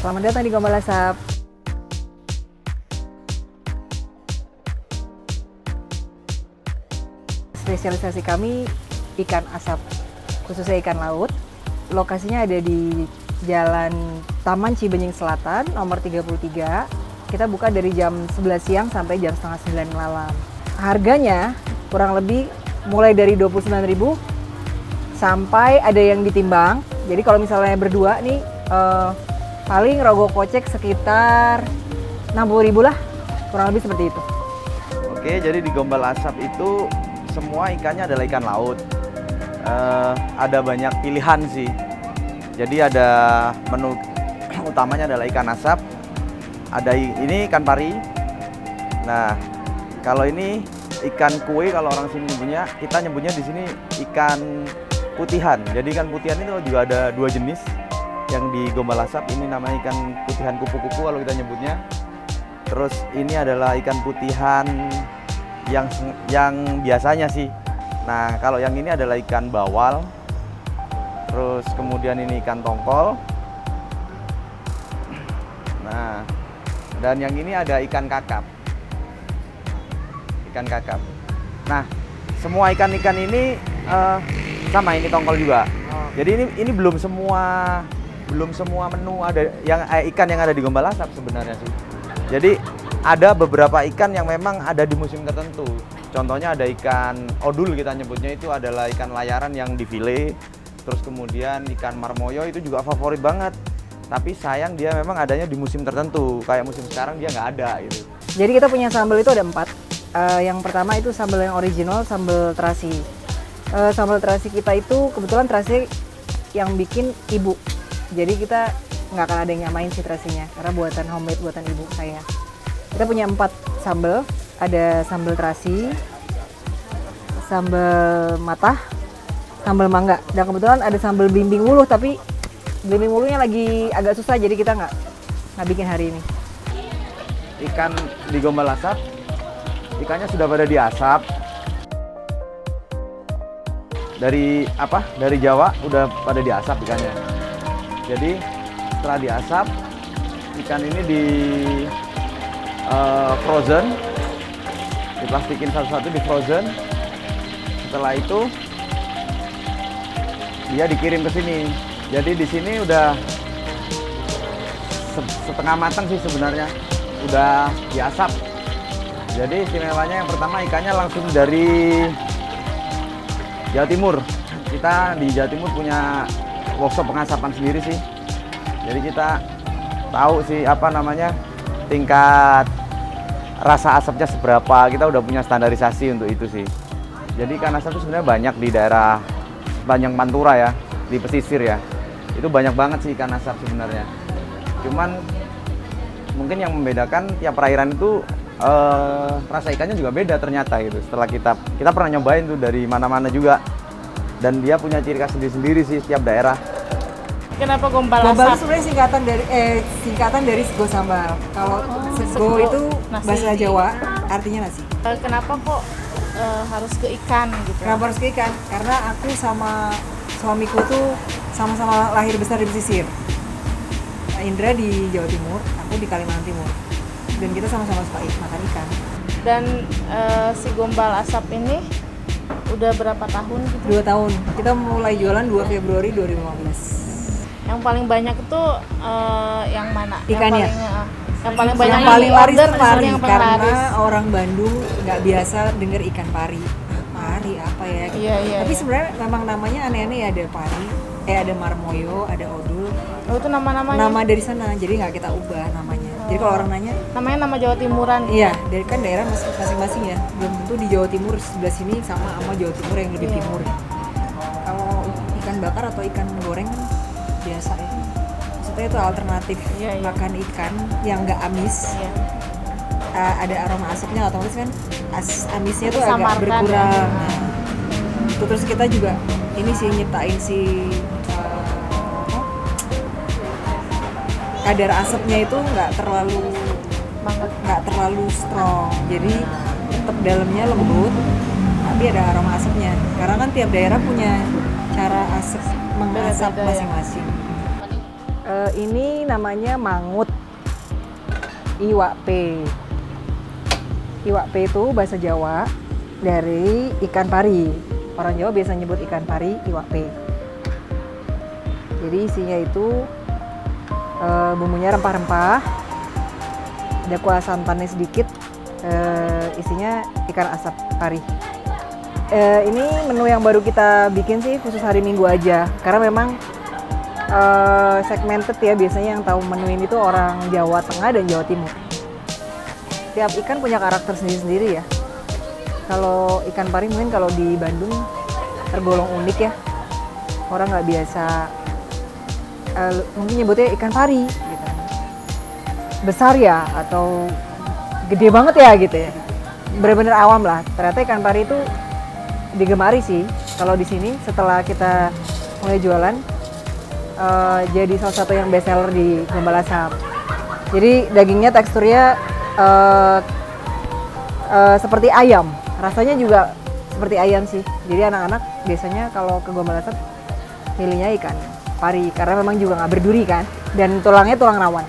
Selamat datang di Gombal Asap. Spesialisasi kami ikan asap, khususnya ikan laut. Lokasinya ada di Jalan Taman Cibenying Selatan, nomor 33. Kita buka dari jam 11 siang sampai jam setengah 9 malam. Harganya kurang lebih mulai dari 29.000 sampai ada yang ditimbang. Jadi kalau misalnya berdua nih, paling rogo kocek sekitar 60.000 lah, kurang lebih seperti itu. Oke, jadi di Gombal Asap itu semua ikannya adalah ikan laut. Ada banyak pilihan sih. Jadi ada menu utamanya adalah ikan asap. Ada ini ikan pari. Nah, kalau ini ikan kue, kalau orang sini nyebutnya, kita nyebutnya di sini ikan putihan. Jadi ikan putihan itu juga ada dua jenis. Yang di Gombal Asap ini namanya ikan putihan kupu-kupu kalau kita nyebutnya. Terus ini adalah ikan putihan yang biasanya sih. Nah, kalau yang ini adalah ikan bawal. Terus kemudian ini ikan tongkol. Nah, dan yang ini ada ikan kakap. Ikan kakap. Nah, semua ikan-ikan ini sama, ini tongkol juga. Jadi ini belum semua menu ada yang ikan yang ada di Gombal Asap sebenarnya sih. Jadi ada beberapa ikan yang memang ada di musim tertentu. Contohnya ada ikan odul, kita nyebutnya itu adalah ikan layaran yang difile. Terus kemudian ikan marmoyo itu juga favorit banget. Tapi sayang dia memang adanya di musim tertentu. Kayak musim sekarang dia nggak ada gitu. Jadi kita punya sambal itu ada 4. Yang pertama itu sambal yang original, sambal terasi. Sambal terasi kita itu kebetulan terasi yang bikin ibu. Jadi kita nggak akan ada yang nyamain sih terasinya, karena buatan homemade, buatan ibu saya. Kita punya 4 sambal, ada sambal terasi, sambal matah, sambal mangga. Dan kebetulan ada sambal blimbing wuluh, tapi blimbing wuluhnya lagi agak susah, jadi kita nggak bikin hari ini. Ikan di Gombal Asap, ikannya sudah pada diasap. Dari Jawa udah pada diasap ikannya. Jadi setelah diasap, ikan ini di frozen, diplastikin satu-satu, di frozen. Setelah itu dia dikirim ke sini. Jadi di sini udah setengah matang sih sebenarnya, udah diasap. Jadi istimewanya yang pertama ikannya langsung dari Jawa Timur. Kita di Jawa Timur punya workshop pengasapan sendiri sih. Jadi kita tahu sih tingkat rasa asapnya seberapa. Kita udah punya standarisasi untuk itu sih. Jadi ikan asap itu sebenarnya banyak di daerah Banyak Pantura ya, di pesisir ya. Itu banyak banget sih ikan asap sebenarnya. Cuman mungkin yang membedakan tiap perairan itu rasa ikannya juga beda ternyata gitu. Setelah kita pernah nyobain tuh dari mana-mana juga. Dan dia punya ciri khas sendiri-sendiri sih setiap daerah. Kenapa Gombal Gombal Asap? itu sebenarnya singkatan dari sego sambal. Kalau sego itu nasi. bahasa Jawa, artinya nasi. Kenapa kok harus ke ikan gitu? Kenapa harus ke ikan? Karena aku sama suamiku tuh sama-sama lahir besar di pesisir. Indra di Jawa Timur, aku di Kalimantan Timur. Dan kita sama-sama suka makan ikan. Dan si Gombal Asap ini udah berapa tahun gitu? 2 tahun. Kita mulai jualan 2 Februari 2015. Yang paling banyak itu yang mana? Ikannya? Yang paling banyak Yang paling laris order, itu pari, yang paling karena laris. orang Bandung nggak biasa denger ikan pari. Pari apa ya? Iya, Tapi iya. sebenarnya memang namanya aneh-aneh ya, ada pari, ada marmoyo, ada odul. Oh, itu nama-namanya? Nama dari sana, jadi nggak kita ubah namanya. Jadi kalau orang nanya, Namanya nama Jawa Timuran. iya, dari kan daerah masing-masing ya. Belum tentu di Jawa Timur sebelah sini sama Jawa Timur yang lebih Iya. timur. Kalau ikan bakar atau ikan goreng kan biasa ya. Maksudnya itu alternatif Iya, iya. makan ikan yang nggak amis. Iya. Ada aroma asapnya, otomatis kan amisnya tuh agak Disamarkan berkurang. ya. Nah, itu terus kita juga ini sih nyiptain si kadar asapnya itu nggak terlalu strong, jadi tetap dalamnya lembut tapi ada aroma asapnya, karena kan tiap daerah punya cara asap mengasap Beda-beda ya. masing-masing. Ini namanya mangut, iwak pe. Iwak pe itu bahasa Jawa dari ikan pari. Orang Jawa biasa nyebut ikan pari iwak pe. Jadi isinya itu bumbunya rempah-rempah, ada kuah santannya sedikit, isinya ikan asap pari. Ini menu yang baru kita bikin sih khusus hari Minggu aja, karena memang segmented ya, biasanya yang tahu menu ini tuh orang Jawa Tengah dan Jawa Timur. Tiap ikan punya karakter sendiri-sendiri ya. Kalau ikan pari mungkin kalau di Bandung tergolong unik ya, orang nggak biasa mungkin nyebutnya ikan pari gitu. Besar ya atau gede banget ya gitu ya, bener-bener awam lah. Ternyata ikan pari itu digemari sih kalau di sini. Setelah kita mulai jualan, jadi salah satu yang best seller di Gombal Asap. Jadi dagingnya teksturnya seperti ayam, rasanya juga seperti ayam sih. Jadi anak-anak biasanya kalau ke Gombal Asap milihnya ikan pari karena memang juga nggak berduri kan, dan tulangnya tulang rawan.